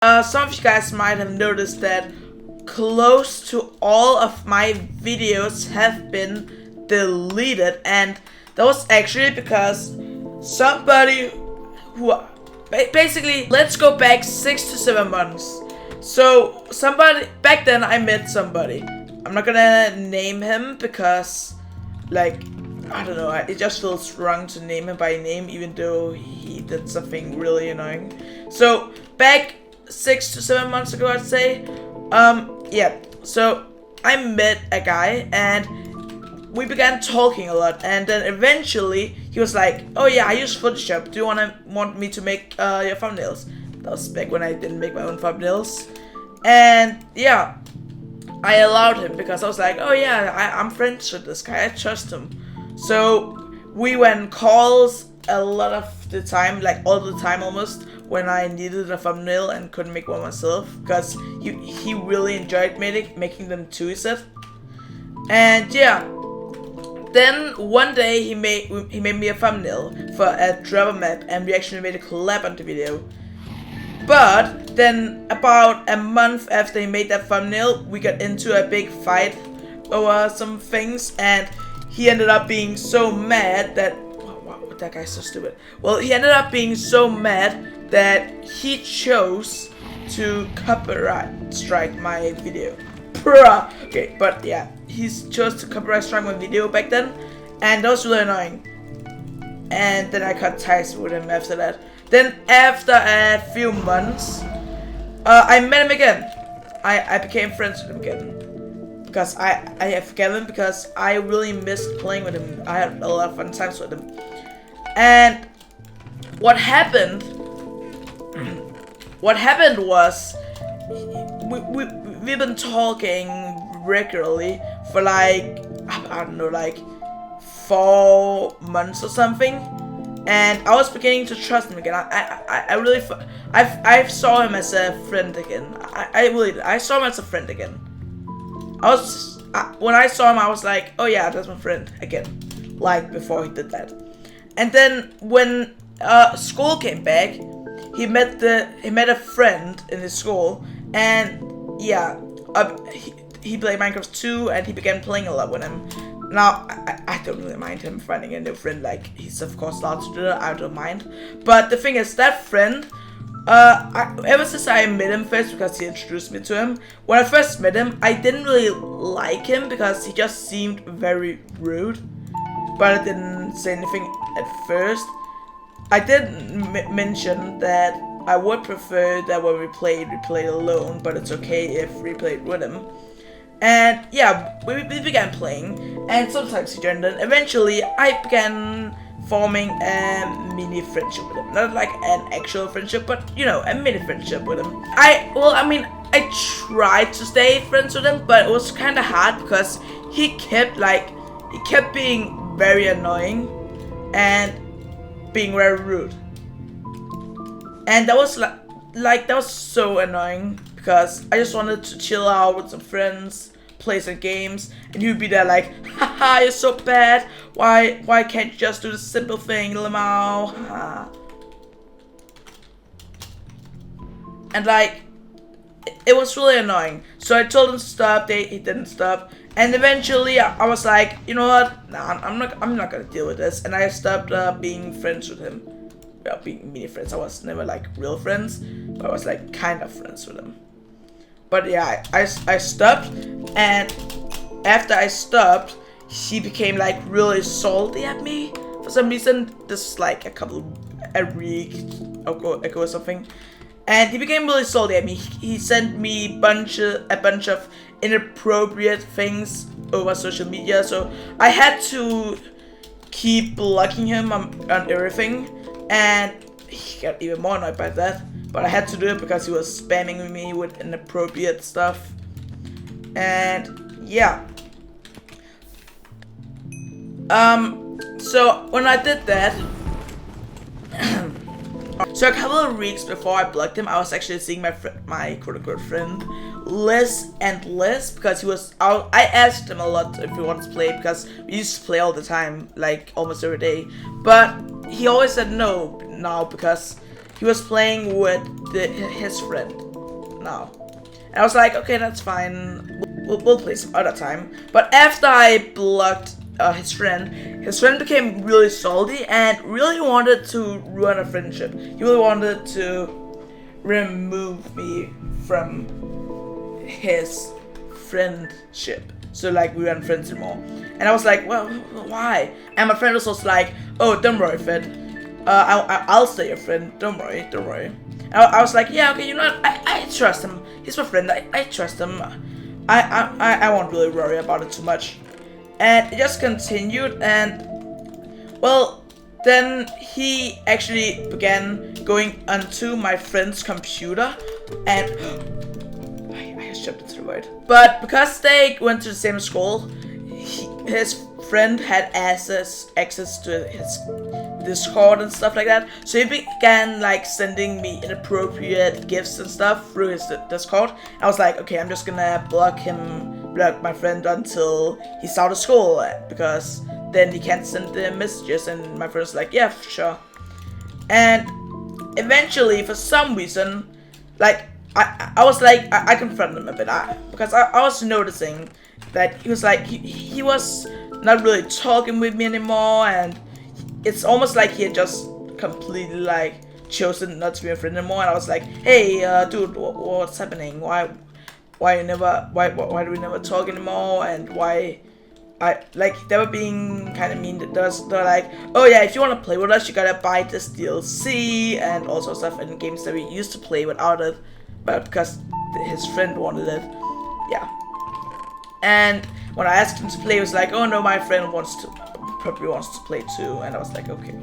Some of you guys might have noticed that close to all of my videos have been deleted, and that was actually because somebody who basically, let's go back 6 to 7 months. So somebody back then, I met somebody. I'm not gonna name him because, like, I don't know, it just feels wrong to name him by name, even though he did something really annoying. So back 6 to 7 months ago, I'd say. Yeah, so I met a guy and we began talking a lot, and then eventually he was like, oh yeah, I use Photoshop, do you want me to make your thumbnails? That was back when I didn't make my own thumbnails. And yeah, I allowed him because I was like, oh yeah, I'm friends with this guy, I trust him. So we went calls a lot of the time, like all the time almost, when I needed a thumbnail and couldn't make one myself, because he really enjoyed making them too, he said. And yeah, then one day he made me a thumbnail for a driver map, and we actually made a collab on the video. But then about a month after he made that thumbnail, we got into a big fight over some things, and he ended up being so mad that that guy's so stupid. Well, he ended up being so mad that he chose to copyright strike my video. Bruh. Okay, but yeah, he chose to copyright strike my video back then, and that was really annoying. And then I cut ties with him after that. Then after a few months, I met him again. I became friends with him again because I forgave him because I really missed playing with him. I had a lot of fun times with him. And what happened was we've been talking regularly for like, I don't know, like 4 months or something, and I was beginning to trust him again. I saw him as a friend again. I saw him as a friend again. When I saw him, I was like, oh yeah, that's my friend again, like before he did that. And then when school came back, he met a friend in his school, and yeah, he played Minecraft too, and he began playing a lot with him. Now I don't really mind him finding a new friend. Like, he's of course allowed to do that. I don't mind. But the thing is, that friend, ever since I met him first, because he introduced me to him. When I first met him, I didn't really like him because he just seemed very rude. But I didn't say anything at first. I did mention that I would prefer that when we played alone, but it's okay if we played with him. And yeah, we began playing, and sometimes he joined in. Eventually, I began forming a mini friendship with him. Not like an actual friendship, but you know, a mini friendship with him. I tried to stay friends with him, but it was kind of hard because he kept being very annoying and being very rude. And that was like that was so annoying because I just wanted to chill out with some friends, play some games, and he'd be there like, haha, you're so bad. Why can't you just do the simple thing, Lamau? And like, it was really annoying. So I told him to stop. He didn't stop. And eventually, I was like, you know what? Nah, I'm not gonna deal with this. And I stopped being friends with him. Well, being mini friends. I was never like real friends, but I was like kind of friends with him. But yeah, I stopped, and after I stopped, he became like really salty at me for some reason. This is like a week ago or something. And he became really salty at me. He sent me a bunch of inappropriate things over social media, so I had to keep blocking him on everything, and he got even more annoyed by that. But I had to do it because he was spamming me with inappropriate stuff. And yeah. So when I did that, so a couple of weeks before I blocked him, I was actually seeing my quote-unquote friend less and less because I asked him a lot if he wanted to play because we used to play all the time, like almost every day. But he always said no now because he was playing with his friend. now. And I was like, okay, that's fine. We'll play some other time. But after I blocked his friend became really salty and really wanted to ruin a friendship. He really wanted to remove me from his friendship. So like we weren't friends anymore. And I was like, well, why? And my friend was also like, oh, don't worry, Fred. I'll stay your friend. Don't worry. I was like, yeah, okay, you know what? I trust him. He's my friend. I trust him. I won't really worry about it too much. And it just continued, and well, then he actually began going onto my friend's computer, and I just jumped into the void. But because they went to the same school, his friend had access to his Discord and stuff like that. So he began like sending me inappropriate gifts and stuff through his Discord. I was like, okay, I'm just gonna block my friend until he's out of school, because then he can't send the messages. And my friend was like, yeah, sure. And eventually, for some reason, like I was like, I confronted him a bit, because I was noticing that he was like, he was not really talking with me anymore, and it's almost like he had just completely like chosen not to be a friend anymore. And I was like, hey, dude, what's happening? Why do we never talk anymore? And why? They were being kind of mean. They're like, oh yeah, if you want to play with us, you gotta buy this DLC and all sorts of stuff in games that we used to play without it, but because his friend wanted it, yeah. And when I asked him to play, he was like, oh no, my friend probably wants to play too. And I was like, okay.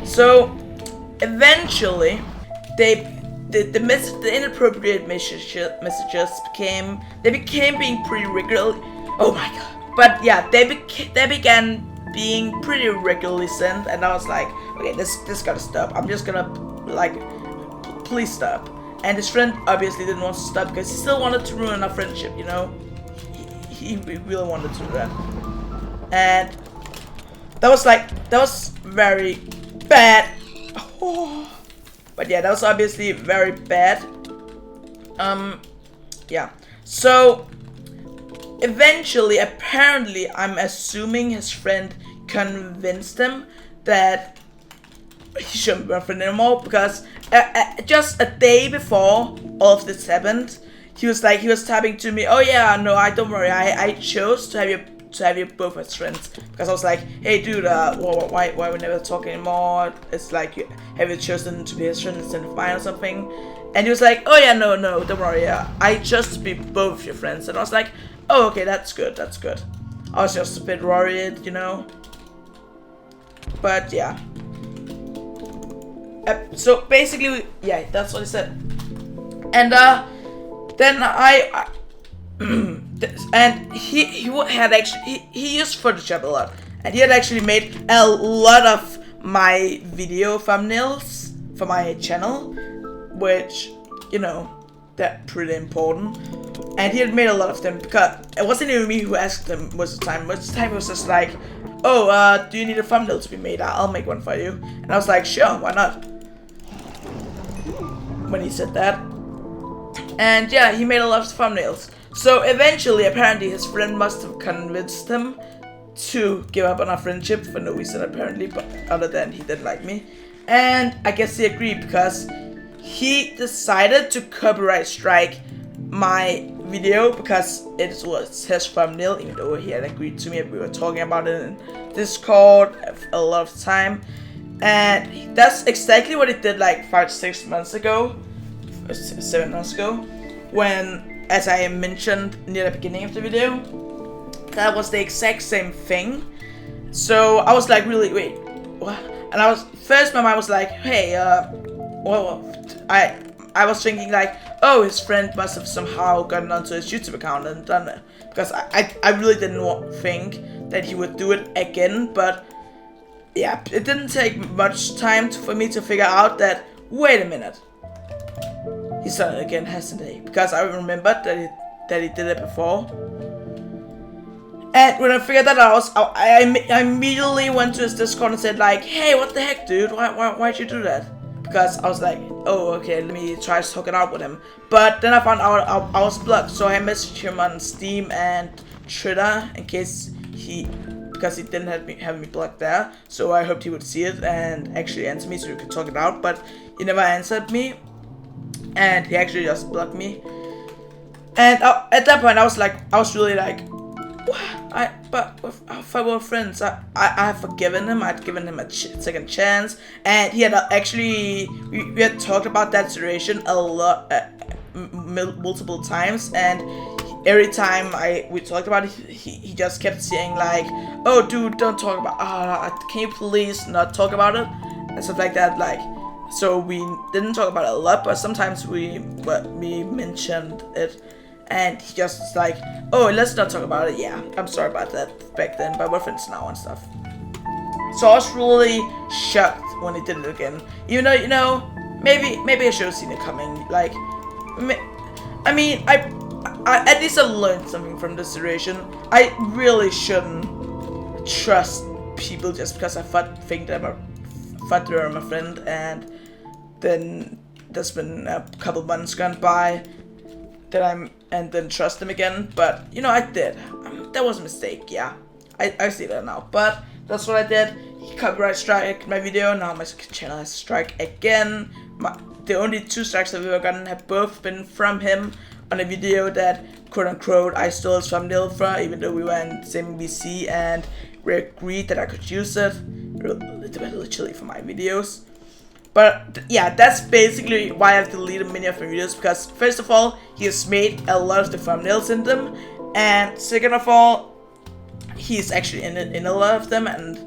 So eventually, the inappropriate messages became being pretty regular. Oh my god. But yeah, they began being pretty regularly sent, and I was like, okay, this gotta stop. I'm just gonna like, please stop. And his friend obviously didn't want to stop because he still wanted to ruin our friendship, you know. He really wanted to do that, and that was very bad. Oh. But yeah, that was obviously very bad. Yeah. So eventually, apparently, I'm assuming his friend convinced him that he shouldn't be my friend anymore, because just a day before all of this happened, he was typing to me, oh yeah, no, don't worry, I chose to have you both as friends, because I was like, hey dude, why we never talk anymore? It's like, have you chosen to be his friend instead of mine or something? And he was like, oh yeah, no, don't worry, I chose to be both your friends. And I was like, oh okay, that's good. I was just a bit worried, you know. But yeah. So basically, yeah, that's what he said. And then and he had actually he used Photoshop a lot, and he had actually made a lot of my video thumbnails for my channel, which, you know, they're pretty important. And he had made a lot of them, because it wasn't even me who asked him most of the time. Most of the time it was just like, oh, do you need a thumbnail to be made? I'll make one for you. And I was like, sure, why not? When he said that. And yeah, he made a lot of thumbnails. So eventually, apparently, his friend must have convinced him to give up on our friendship for no reason, apparently, but other than he didn't like me. And I guess he agreed, because he decided to copyright strike my video because it was his thumbnail, even though he had agreed to me. We were talking about it in Discord a lot of time. And that's exactly what he did like 5 to 6 months ago, 7 months ago, when, as I mentioned near the beginning of the video, that was the exact same thing. So I was like, really, wait, what? And first my mind was like, hey, well, I was thinking like, oh, his friend must have somehow gotten onto his YouTube account and done it, because I really didn't think that he would do it again. But yeah, it didn't take much time for me to figure out that, wait a minute, he's done it again, hasn't he? Because I remembered that he did it before. And when I figured that out, I immediately went to his Discord and said like, hey, what the heck, dude? Why'd you do that? because I was like, oh, okay, let me try to talk it out with him. But then I found out I was blocked, so I messaged him on Steam and Twitter in case because he didn't have me blocked there. So I hoped he would see it and actually answer me so we could talk it out. But he never answered me, and he actually just blocked me. And at that point, I was really like, but if I were friends, I have forgiven him. I'd given him a second chance, and he had actually we had talked about that situation a lot, multiple times, and every time we talked about it, he just kept saying like, "Oh, dude, don't talk about. Can you please not talk about it?" and stuff like that. Like, so we didn't talk about it a lot, but sometimes we mentioned it. And he just was like, oh, let's not talk about it. Yeah, I'm sorry about that back then, but we're friends now and stuff. So I was really shocked when he did it again. Even though, maybe I should have seen it coming. Like, I mean, I at least I learned something from this situation. I really shouldn't trust people just because I thought they were my friend, and then there's been a couple months gone by and then trust them again. But I did. That was a mistake. Yeah, I see that now. But that's what I did. He copyright strike my video. Now my channel has strike again. The only 2 strikes I've ever gotten have both been from him on a video that quote unquote I stole his thumbnail from, even though we were in the same VC and we agreed that I could use it literally for my videos. But yeah, that's basically why I've deleted many of my videos, because first of all, he has made a lot of the thumbnails in them, and second of all, he's actually in a lot of them, and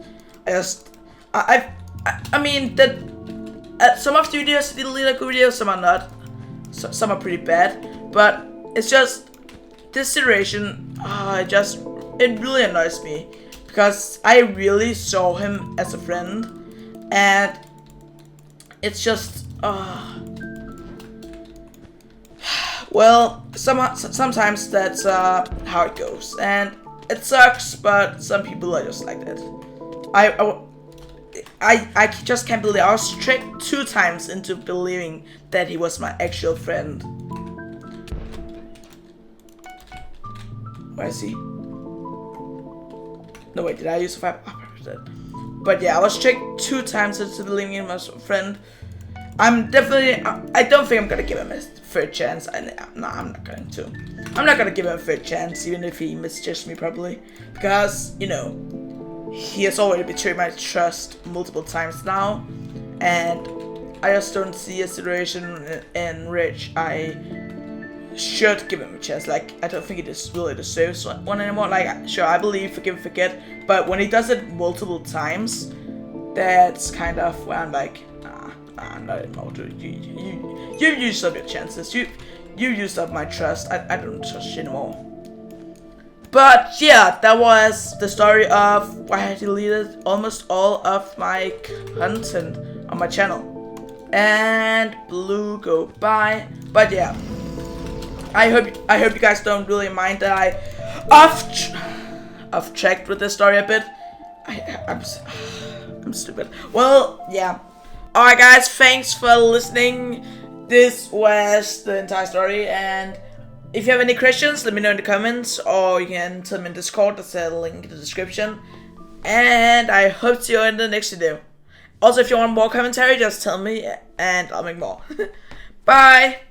I mean that some of the videos he deleted are good videos, some are not, some are pretty bad, but it's just this situation. It really annoys me because I really saw him as a friend, and it's just, well, sometimes that's how it goes, and it sucks, but some people are just like that. I just can't believe I was tricked 2 times into believing that he was my actual friend. Where is he? No, wait, did I use a 5? But yeah, I was tricked 2 times into believing him as a friend. I don't think I'm gonna give him a 3rd chance. No, I'm not going to. I'm not gonna give him a 3rd chance, even if he misjudged me probably. Because, he has already betrayed my trust multiple times now. And I just don't see a situation in which I should give him a chance. Like, I don't think he really deserves one anymore. Like, sure, I believe forgive and forget, but when he does it multiple times, that's kind of where I'm like, nah, not anymore, dude. You used up your chances. You used up my trust. I don't trust you anymore. But yeah, that was the story of why I deleted almost all of my content on my channel. And blue go by. But yeah, I hope you guys don't really mind that I off tracked with this story a bit. I'm stupid. Well, yeah. Alright guys, thanks for listening. This was the entire story, and if you have any questions, let me know in the comments, or you can tell me in Discord. There's a link in the description. And I hope to see you in the next video. Also, if you want more commentary, just tell me and I'll make more. Bye!